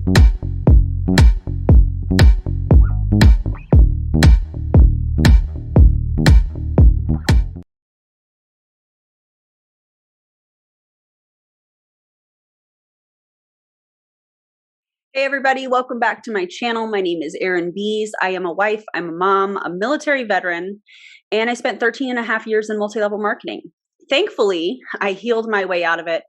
Hey everybody, welcome back to my channel. My name is erinbies. I am a wife, I'm a mom, a military veteran, and I spent 13 and a half years in multi-level marketing. Thankfully, I healed my way out of it,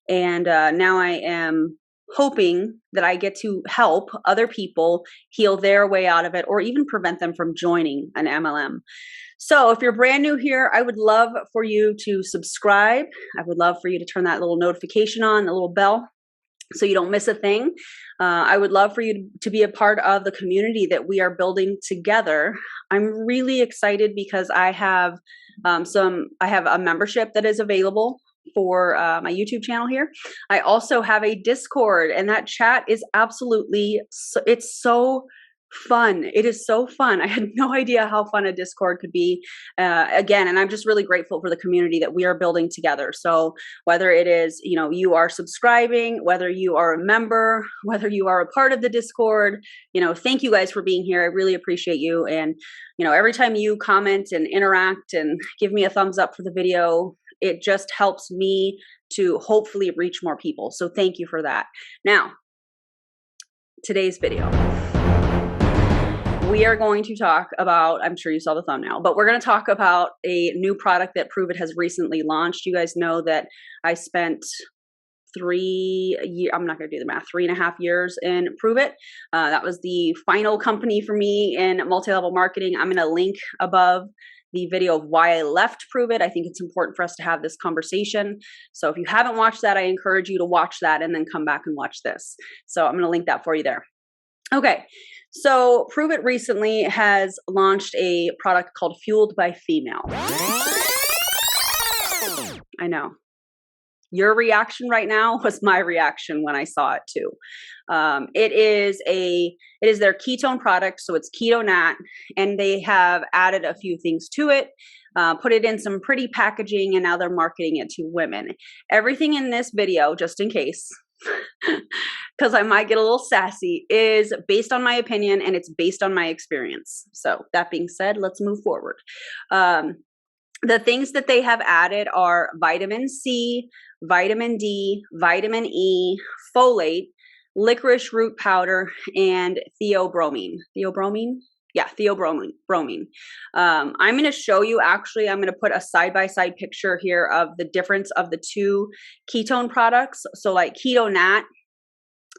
and now I am hoping that I get to help other people heal their way out of it, or even prevent them from joining an MLM. So if you're brand new here, I would love for you to subscribe. I would love for you to turn that little notification on, the little bell, so you don't miss a thing. I would love for you to be a part of the community that we are building together. I'm really excited because I have a membership that is available for my YouTube channel here. I also have a Discord, and that chat is absolutely, it's so fun. It is so fun. I had no idea how fun a Discord could be. Again, and I'm just really grateful for the community that we are building together. So whether it is, you are subscribing, whether you are a member, whether you are a part of the Discord, thank you guys for being here. I really appreciate you. And, every time you comment and interact and give me a thumbs up for the video, it just helps me to hopefully reach more people. So thank you for that. Now, today's video. We are going to talk about, I'm sure you saw the thumbnail, but we're going to talk about a new product that Pruvit has recently launched. You guys know that I spent 3 and a half years in Pruvit. That was the final company for me in multi-level marketing. I'm going to link above the video of why I left Pruvit. I think it's important for us to have this conversation. So if you haven't watched that, I encourage you to watch that and then come back and watch this. So I'm going to link that for you there. Okay. So Pruvit recently has launched a product called Fueled by Female. I know. Your reaction right now was my reaction when I saw it too. It is their ketone product, so it's keto nat, and they have added a few things to it, put it in some pretty packaging, and now they're marketing it to women. Everything in this video, just in case, because I might get a little sassy, is based on my opinion and it's based on my experience. So that being said, let's move forward. The things that they have added are vitamin C, vitamin D, vitamin E, folate, licorice root powder, and theobromine. Theobromine? Yeah, theobromine. I'm going to show you, actually, I'm going to put a side-by-side picture here of the difference of the two ketone products. So like Keto Nat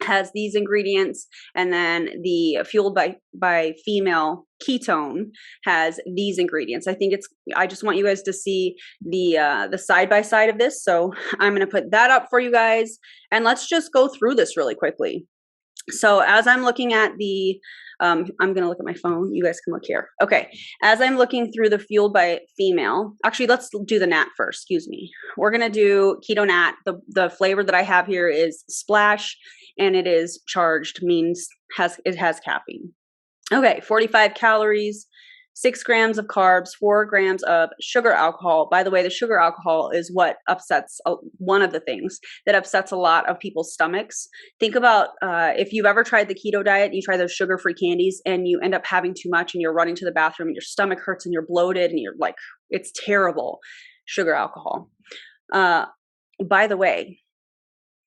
has these ingredients, and then the Fueled by Female ketone has these ingredients. I just want you guys to see the side-by-side of this. So I'm going to put that up for you guys, and let's just go through this really quickly. So as I'm looking at the, I'm going to look at my phone. You guys can look here. Okay. As I'm looking through the Fueled by Female, actually, let's do the nat first. Excuse me. We're going to do keto nat. The flavor that I have here is Splash, and it is charged, means it has caffeine. Okay. 45 calories, 6 grams of carbs, 4 grams of sugar alcohol. By the way, the sugar alcohol is what upsets, one of the things that upsets a lot of people's stomachs. Think about if you've ever tried the keto diet, you try those sugar-free candies and you end up having too much and you're running to the bathroom and your stomach hurts and you're bloated and you're like, it's terrible. Sugar alcohol. By the way,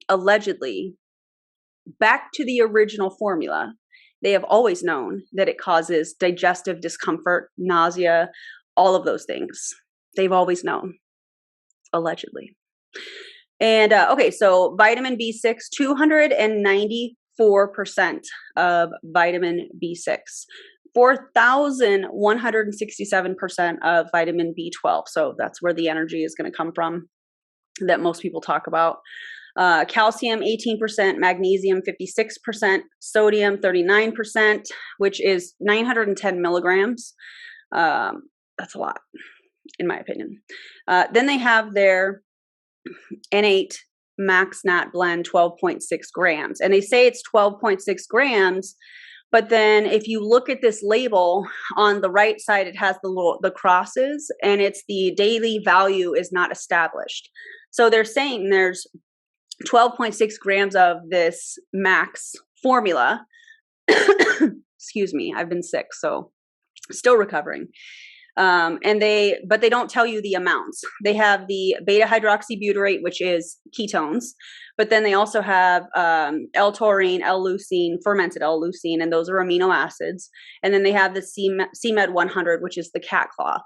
allegedly, back to the original formula, they have always known that it causes digestive discomfort, nausea, all of those things. They've always known, allegedly. And okay, so vitamin B6, 294% of vitamin B6, 4,167% of vitamin B12. So that's where the energy is going to come from that most people talk about. Calcium 18%, magnesium 56%, sodium 39%, which is 910 milligrams. That's a lot, in my opinion. Then they have their N8 Max Nat Blend 12.6 grams. And they say it's 12.6 grams, but then if you look at this label on the right side, it has the crosses, and it's the daily value is not established. So they're saying there's 12.6 grams of this max formula. Excuse me, I've been sick, so still recovering. But they don't tell you the amounts. They have the beta hydroxybutyrate, which is ketones, but then they also have L-taurine, L-leucine, fermented L-leucine, and those are amino acids. And then they have the CMed 100, which is the cat claw.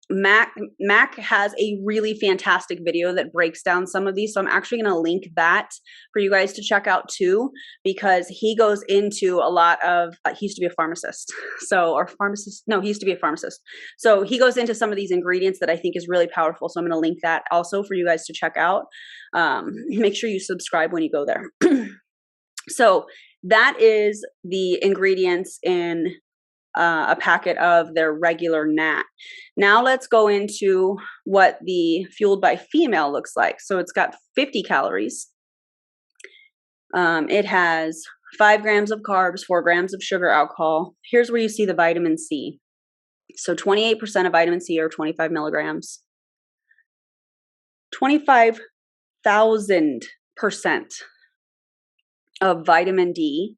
Mac has a really fantastic video that breaks down some of these. So I'm actually going to link that for you guys to check out too, because he goes into a lot of, he used to be a pharmacist. He used to be a pharmacist. So he goes into some of these ingredients that I think is really powerful. So I'm going to link that also for you guys to check out. Make sure you subscribe when you go there. So that is the ingredients in a packet of their regular NAT. Now let's go into what the Fueled by Female looks like. So it's got 50 calories. It has 5 grams of carbs, 4 grams of sugar alcohol. Here's where you see the vitamin C. So 28% of vitamin C or 25 milligrams. 25,000% of vitamin D.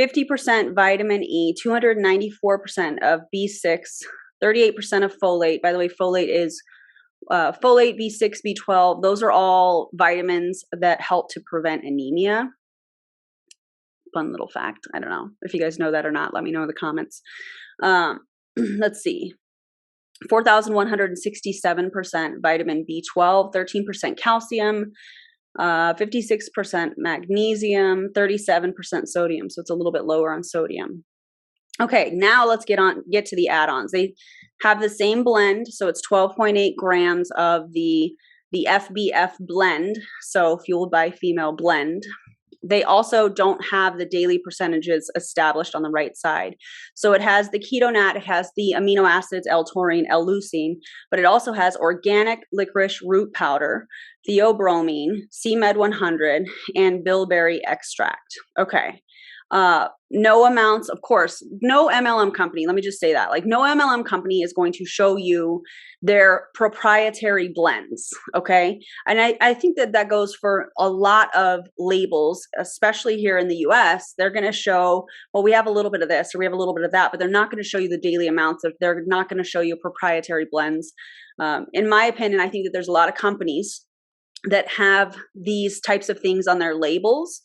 50% vitamin E, 294% of B6, 38% of folate. By the way, folate is folate, B6, B12. Those are all vitamins that help to prevent anemia. Fun little fact. I don't know if you guys know that or not. Let me know in the comments. Let's see. 4,167% vitamin B12, 13% calcium, 56% magnesium, 37% sodium. So it's a little bit lower on sodium. Okay, now let's get to the add-ons. They have the same blend. So it's 12.8 grams of the FBF blend. So Fueled by Female blend. They also don't have the daily percentages established on the right side. So it has the ketonat, it has the amino acids, L-taurine, L-leucine, but it also has organic licorice root powder, theobromine, CMed 100, and bilberry extract. Okay. No amounts, of course, no MLM company, let me just say that, like no MLM company is going to show you their proprietary blends, okay? And I think that goes for a lot of labels, especially here in the US. They're going to show, well, we have a little bit of this or we have a little bit of that, but they're not going to show you the daily amounts of, they're not going to show you proprietary blends. In my opinion, I think that there's a lot of companies that have these types of things on their labels,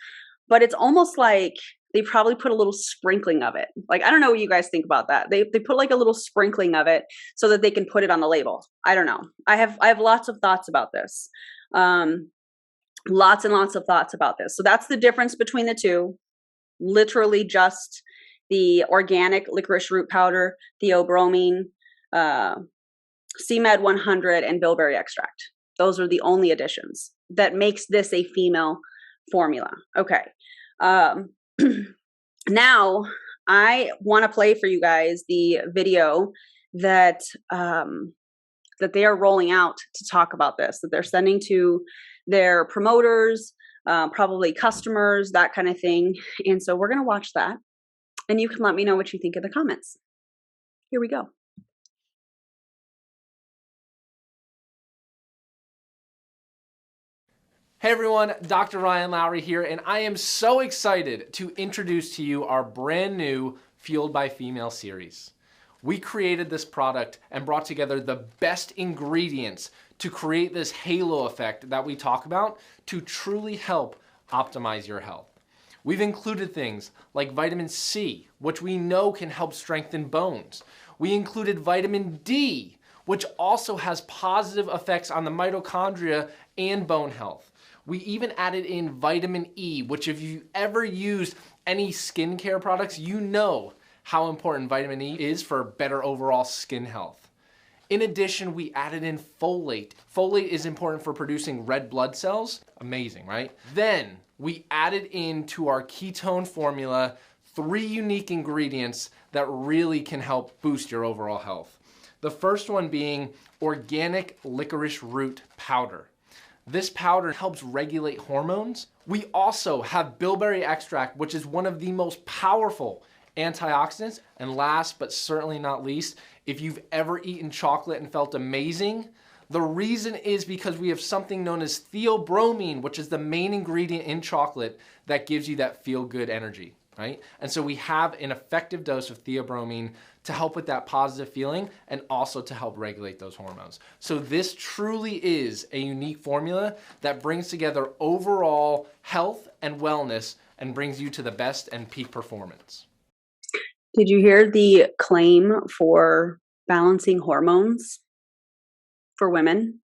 but it's almost like they probably put a little sprinkling of it. Like, I don't know what you guys think about that. They put like a little sprinkling of it so that they can put it on the label. I don't know. I have lots of thoughts about this. Lots and lots of thoughts about this. So that's the difference between the two. Literally just the organic licorice root powder, theobromine, CMed 100, and bilberry extract. Those are the only additions that makes this a female formula. Okay. Now I want to play for you guys the video that that they are rolling out to talk about this, that they're sending to their promoters, probably customers, that kind of thing. And so we're going to watch that and you can let me know what you think in the comments. Here we go. Hey everyone, Dr. Ryan Lowry here, and I am so excited to introduce to you our brand new Fueled by Female series. We created this product and brought together the best ingredients to create this halo effect that we talk about to truly help optimize your health. We've included things like vitamin C, which we know can help strengthen bones. We included vitamin D, which also has positive effects on the mitochondria and bone health. We even added in vitamin E, which if you've ever used any skincare products, you know how important vitamin E is for better overall skin health. In addition, we added in folate. Folate is important for producing red blood cells. Amazing, right? Then we added into our ketone formula 3 unique ingredients that really can help boost your overall health. The first one being organic licorice root powder. This powder helps regulate hormones. We also have bilberry extract, which is one of the most powerful antioxidants. And last but certainly not least, if you've ever eaten chocolate and felt amazing, The reason is because we have something known as theobromine, which is the main ingredient in chocolate that gives you that feel-good energy, right? And so we have an effective dose of theobromine to help with that positive feeling and also to help regulate those hormones. So this truly is a unique formula that brings together overall health and wellness and brings you to the best and peak performance. Did you hear the claim for balancing hormones for women?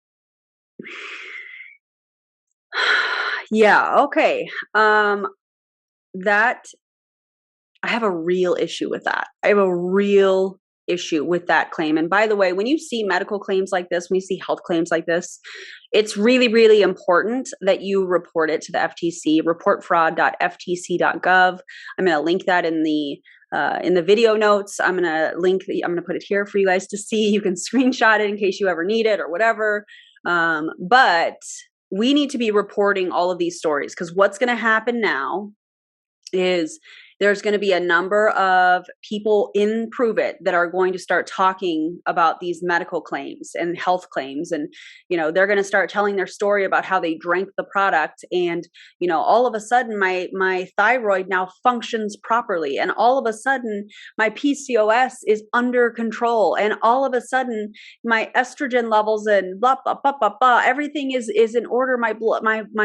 Yeah, okay. That I have a real issue with that. I have a real issue with that claim. And by the way, when you see medical claims like this, when you see health claims like this, it's really, really important that you report it to the FTC, reportfraud.ftc.gov. I'm going to link that in the video notes. I'm going to put it here for you guys to see. You can screenshot it in case you ever need it or whatever. But we need to be reporting all of these stories, because what's going to happen now is there's going to be a number of people in Pruvit that are going to start talking about these medical claims and health claims. And, they're going to start telling their story about how they drank the product. And, all of a sudden my thyroid now functions properly. And all of a sudden my PCOS is under control. And all of a sudden my estrogen levels and blah, blah, blah, blah, blah, everything is in order. My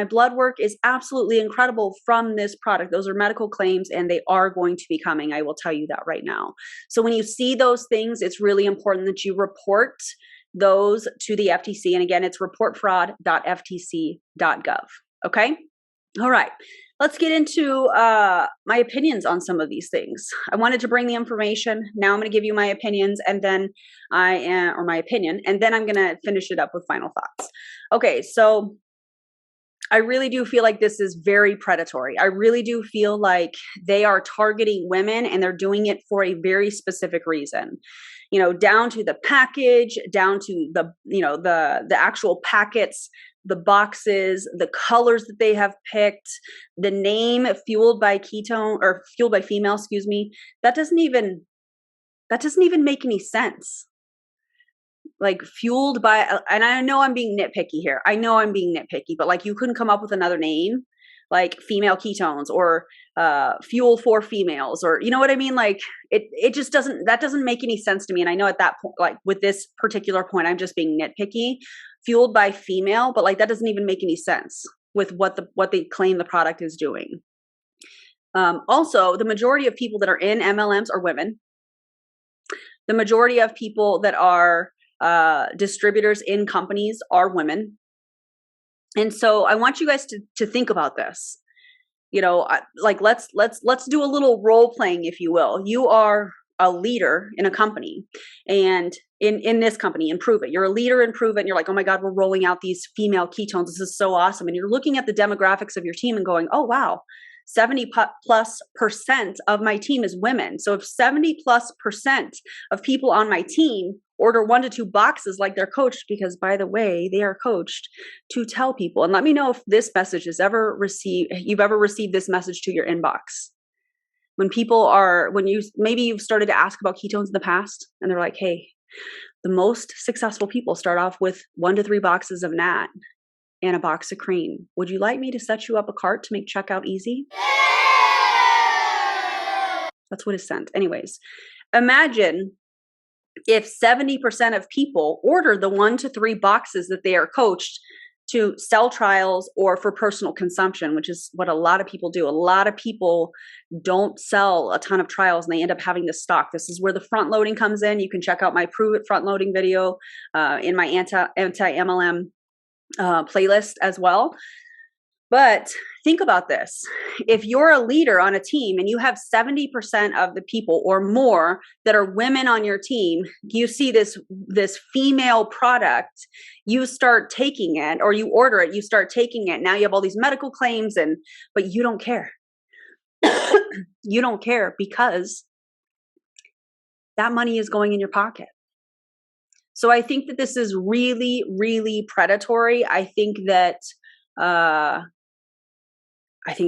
blood work is absolutely incredible from this product. Those are medical claims, and they are going to be coming. I will tell you that right now. So when you see those things, it's really important that you report those to the FTC. And again, it's reportfraud.ftc.gov. Okay. All right. Let's get into my opinions on some of these things. I wanted to bring the information. Now I'm going to give you my opinions, and then my opinion, and then I'm going to finish it up with final thoughts. Okay. So I really do feel like this is very predatory. I really do feel like they are targeting women, and they're doing it for a very specific reason. Down to the package, down to the actual packets, the boxes, the colors that they have picked, the name fueled by female, excuse me. That doesn't even make any sense. Like fueled by, and I know I'm being nitpicky here. But like, you couldn't come up with another name, like female ketones or fuel for females, or you know what I mean? Like it just doesn't make any sense to me. And I know at that point, like with this particular point, I'm just being nitpicky. Fueled by female, but like that doesn't even make any sense with what they claim the product is doing. Also, the majority of people that are in MLMs are women. The majority of people that are distributors in companies are women. And so I want you guys to think about this. Like let's do a little role playing, if you will. You are a leader in a company, and in this company, in Pruvit, you're a leader in Pruvit, and you're like, oh my God, we're rolling out these female ketones. This is so awesome. And you're looking at the demographics of your team and going, oh wow, 70+% of my team is women. So if 70+% of people on my team order 1 to 2 boxes, like they're coached, because by the way, they are coached to tell people. And let me know if this message you've ever received this message to your inbox. When you've started to ask about ketones in the past, and they're like, hey, the most successful people start off with 1 to 3 boxes of NAT and a box of cream. Would you like me to set you up a cart to make checkout easy? That's what is sent. Anyways, imagine if 70% of people order the 1 to 3 boxes that they are coached to sell trials or for personal consumption, which is what a lot of people do. A lot of people don't sell a ton of trials, and they end up having to stock. This is where the front loading comes in. You can check out my Pruvit front loading video in my ANTIMLM playlist as well. But think about this. If you're a leader on a team and you have 70% of the people or more that are women on your team, you see this female product, you start taking it, or you order it, you start taking it. Now you have all these medical claims, but you don't care. You don't care, because that money is going in your pocket. So I think that this is really, really predatory. I think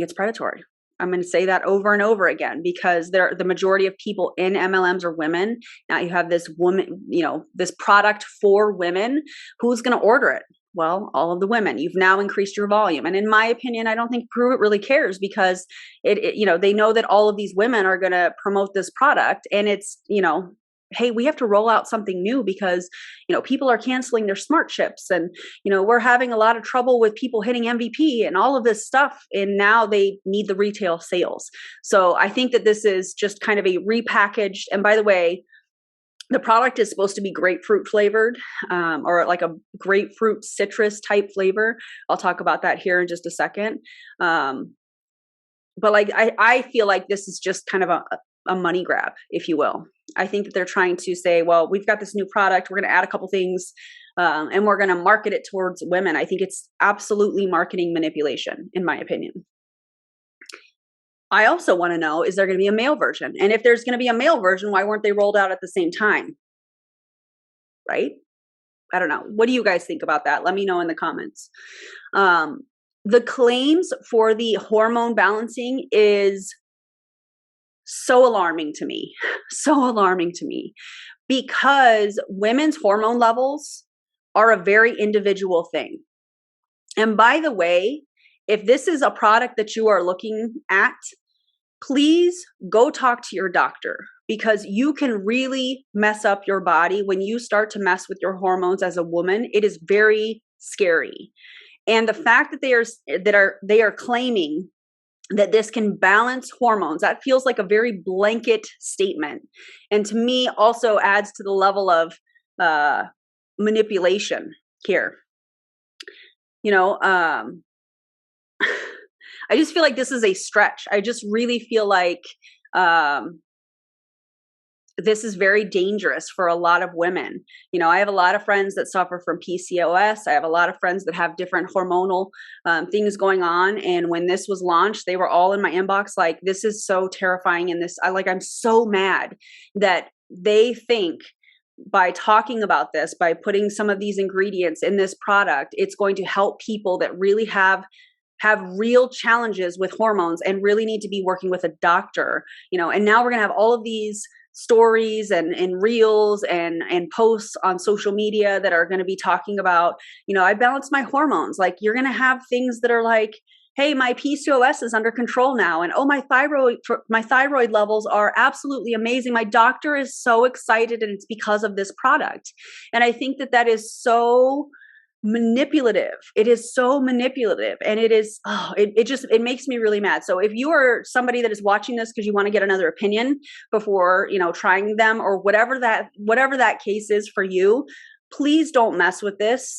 it's predatory. I'm going to say that over and over again, because the majority of people in MLMs are women. Now you have this woman, this product for women. Who's going to order it? Well, all of the women. You've now increased your volume. And in my opinion, I don't think Pruvit really cares, because they know that all of these women are going to promote this product, and it's, hey, we have to roll out something new because, people are canceling their smart chips, and, we're having a lot of trouble with people hitting MVP and all of this stuff. And now they need the retail sales. So I think that this is just kind of a repackaged. And by the way, the product is supposed to be grapefruit flavored, or like a grapefruit citrus type flavor. I'll talk about that here in just a second. But like, I feel like this is just kind of a money grab, if you will. I think that they're trying to say, well, we've got this new product, we're going to add a couple things, and we're going to market it towards women. I think it's absolutely marketing manipulation, in my opinion. I also want to know, is there going to be a male version? And if there's going to be a male version, why weren't they rolled out at the same time? Right? I don't know. What do you guys think about that? Let me know in the comments. The claims for the hormone balancing is so alarming to me, because women's hormone levels are a very individual thing. And by the way, if this is a product that you are looking at, please go talk to your doctor, because you can really mess up your body when you start to mess with your hormones as a woman. It is very scary. And the fact that they are claiming that this can balance hormones, that feels like a very blanket statement. And to me also adds to the level of manipulation here. I just feel like this is a stretch. I just really feel like this is very dangerous for a lot of women. I have a lot of friends that suffer from PCOS. I have a lot of friends that have different hormonal things going on. And when this was launched, they were all in my inbox like, this is so terrifying. And I'm so mad that they think by talking about this, by putting some of these ingredients in this product, it's going to help people that really have real challenges with hormones and really need to be working with a doctor. And now we're going to have all of these stories and reels and posts on social media that are going to be talking about, I balance my hormones. Like, you're going to have things that are like, hey, my PCOS is under control now. And oh, my thyroid levels are absolutely amazing. My doctor is so excited, and it's because of this product. And I think that is so manipulative. It is so manipulative. And it is, it makes me really mad. So if you are somebody that is watching this because you want to get another opinion before, trying them, or whatever that case is for you, please don't mess with this.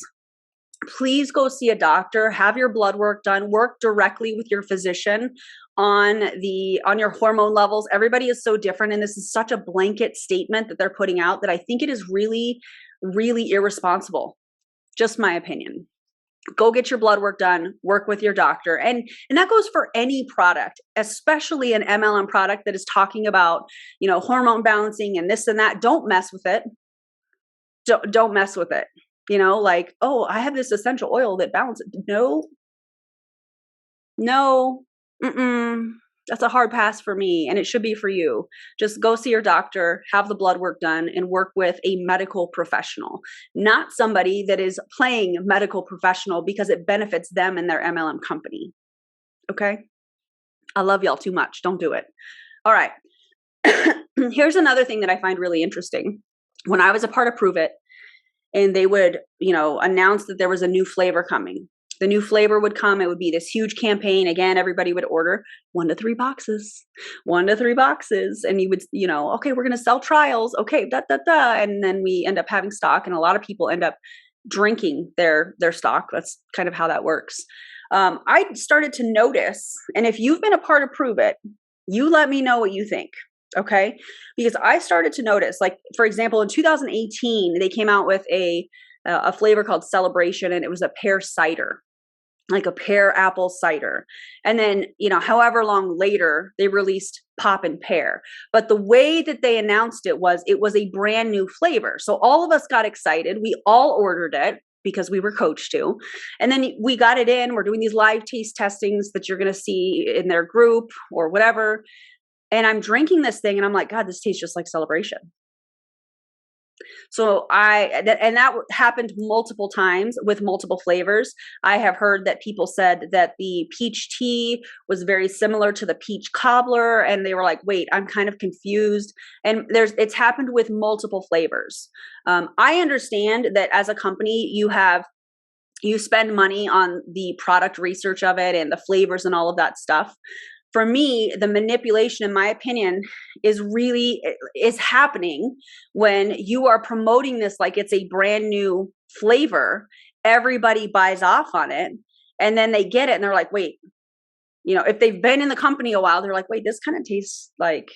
Please go see a doctor, have your blood work done, work directly with your physician on your hormone levels. Everybody is so different. And this is such a blanket statement that they're putting out that I think it is really, really irresponsible. Just my opinion. Go get your blood work done, work with your doctor. And that goes for any product, especially an MLM product that is talking about, hormone balancing and this and that. Don't mess with it. Don't mess with it. Like, oh, I have this essential oil that balances. No, that's a hard pass for me, and it should be for you. Just go see your doctor, have the blood work done, and work with a medical professional, not somebody that is playing medical professional because it benefits them and their MLM company. Okay? I love y'all too much. Don't do it. All right. Here's another thing that I find really interesting. When I was a part of Pruvit, and they would, announce that there was a new flavor coming. The new flavor would come. It would be this huge campaign. Again, everybody would order 1 to 3 boxes. And you would, okay, we're going to sell trials. Okay, And then we end up having stock, and a lot of people end up drinking their stock. That's kind of how that works. I started to notice, and if you've been a part of Pruvit, you let me know what you think. Okay. Because I started to notice, like, for example, in 2018, they came out with a flavor called Celebration, and it was a pear cider, like a pear apple cider. And then, however long later, they released Pop and Pear. But the way that they announced it was a brand new flavor. So all of us got excited. We all ordered it. because we were coached to. And then we got it in, we're doing these live taste testings that you're going to see in their group or whatever. And I'm drinking this thing and I'm like, God, this tastes just like Celebration. So that happened multiple times with multiple flavors. I have heard that people said that the peach tea was very similar to the peach cobbler, and they were like, wait, I'm kind of confused. And it's happened with multiple flavors. I understand that as a company, you spend money on the product research of it and the flavors and all of that stuff. For me, the manipulation, in my opinion, is happening when you are promoting this like it's a brand new flavor. Everybody buys off on it, and then they get it and they're like, wait, if they've been in the company a while, they're like, wait, this kind of tastes like,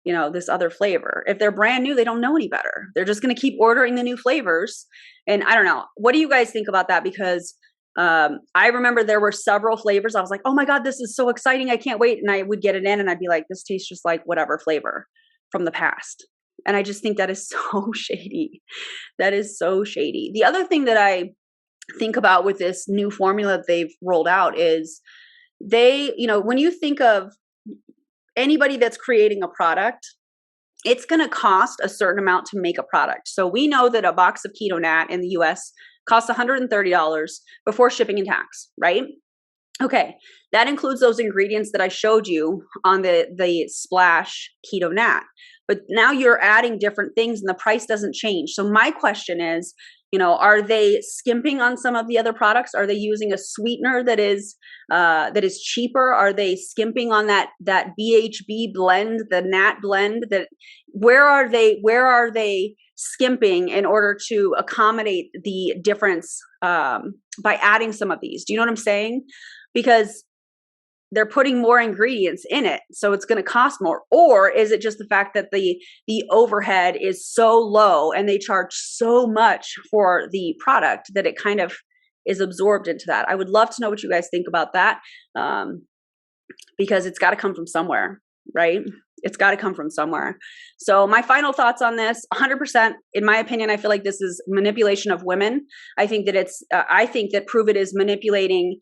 this other flavor. If they're brand new, they don't know any better. They're just going to keep ordering the new flavors. And I don't know. What do you guys think about that? Because I remember there were several flavors. I was like, oh my God, this is so exciting. I can't wait. And I would get it in and I'd be like, this tastes just like whatever flavor from the past. And I just think that is so shady. That is so shady. The other thing that I think about with this new formula that they've rolled out is when you think of anybody that's creating a product, it's going to cost a certain amount to make a product. So we know that a box of Keto Nat in the US costs $130 before shipping and tax, right? Okay, that includes those ingredients that I showed you on the Splash Keto Nat. But now you're adding different things and the price doesn't change. So my question is, are they skimping on some of the other products? Are they using a sweetener that is cheaper? Are they skimping on that BHB blend, the Nat blend? Where are they skimping in order to accommodate the difference by adding some of these? Do you know what I'm saying? Because they're putting more ingredients in it, so it's going to cost more. Or is it just the fact that the overhead is so low and they charge so much for the product that it kind of is absorbed into that? I would love to know what you guys think about that, because it's got to come from somewhere, right? It's got to come from somewhere. So my final thoughts on this, 100%, in my opinion, I feel like this is manipulation of women. I think that I think that Pruvit is manipulating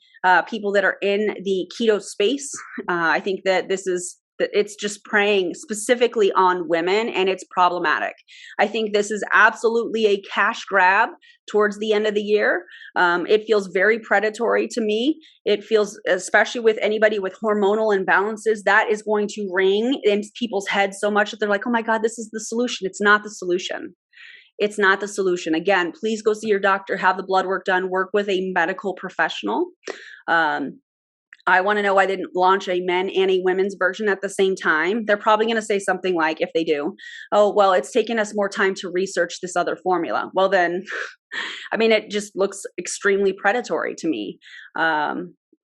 people that are in the keto space. I think that it's just preying specifically on women, and it's problematic. I think this is absolutely a cash grab towards the end of the year. It feels very predatory to me. It feels, especially with anybody with hormonal imbalances, that is going to ring in people's heads so much that they're like, oh my God, this is the solution. It's not the solution. It's not the solution. Again, please go see your doctor, have the blood work done, work with a medical professional. I want to know why they didn't launch a men and a women's version at the same time. They're probably going to say something like, if they do, oh, well, it's taken us more time to research this other formula. Well, then, I mean, it just looks extremely predatory to me.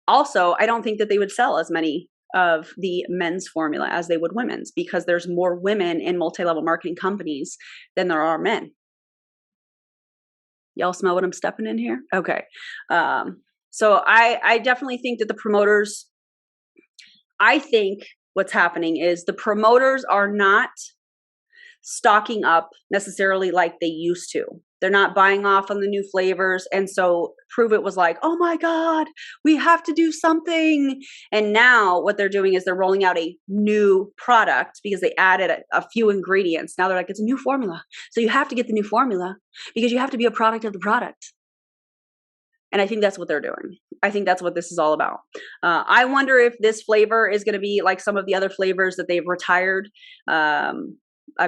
Also, I don't think that they would sell as many of the men's formula as they would women's, because there's more women in multi-level marketing companies than there are men. Y'all smell what I'm stepping in here? Okay. So I definitely think that the promoters, I think what's happening is the promoters are not stocking up necessarily like they used to. They're not buying off on the new flavors. And so Pruvit was like, oh my God, we have to do something. And now what they're doing is they're rolling out a new product because they added a few ingredients. Now they're like, it's a new formula. So you have to get the new formula because you have to be a product of the product. And I think that's what they're doing. I think that's what this is all about. I wonder if this flavor is going to be like some of the other flavors that they've retired. I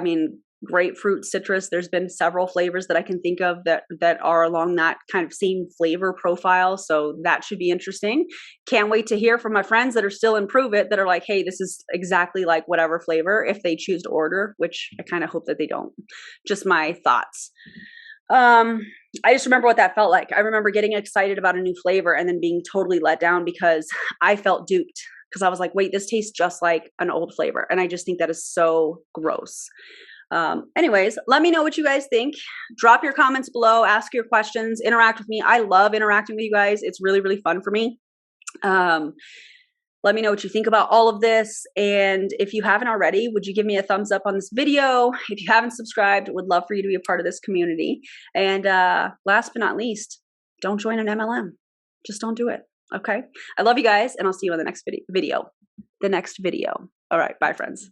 mean, grapefruit, citrus, there's been several flavors that I can think of that are along that kind of same flavor profile. So that should be interesting. Can't wait to hear from my friends that are still in Pruvit that are like, hey, this is exactly like whatever flavor, if they choose to order, which I kind of hope that they don't. Just my thoughts. I just remember what that felt like. I remember getting excited about a new flavor and then being totally let down because I felt duped, because I was like, wait, this tastes just like an old flavor. And I just think that is so gross. Anyways, let me know what you guys think. Drop your comments below, ask your questions, interact with me. I love interacting with you guys. It's really, really fun for me. Let me know what you think about all of this. And if you haven't already, would you give me a thumbs up on this video? If you haven't subscribed, would love for you to be a part of this community. And last but not least, don't join an MLM. Just don't do it. Okay. I love you guys, and I'll see you on the next video. All right. Bye, friends.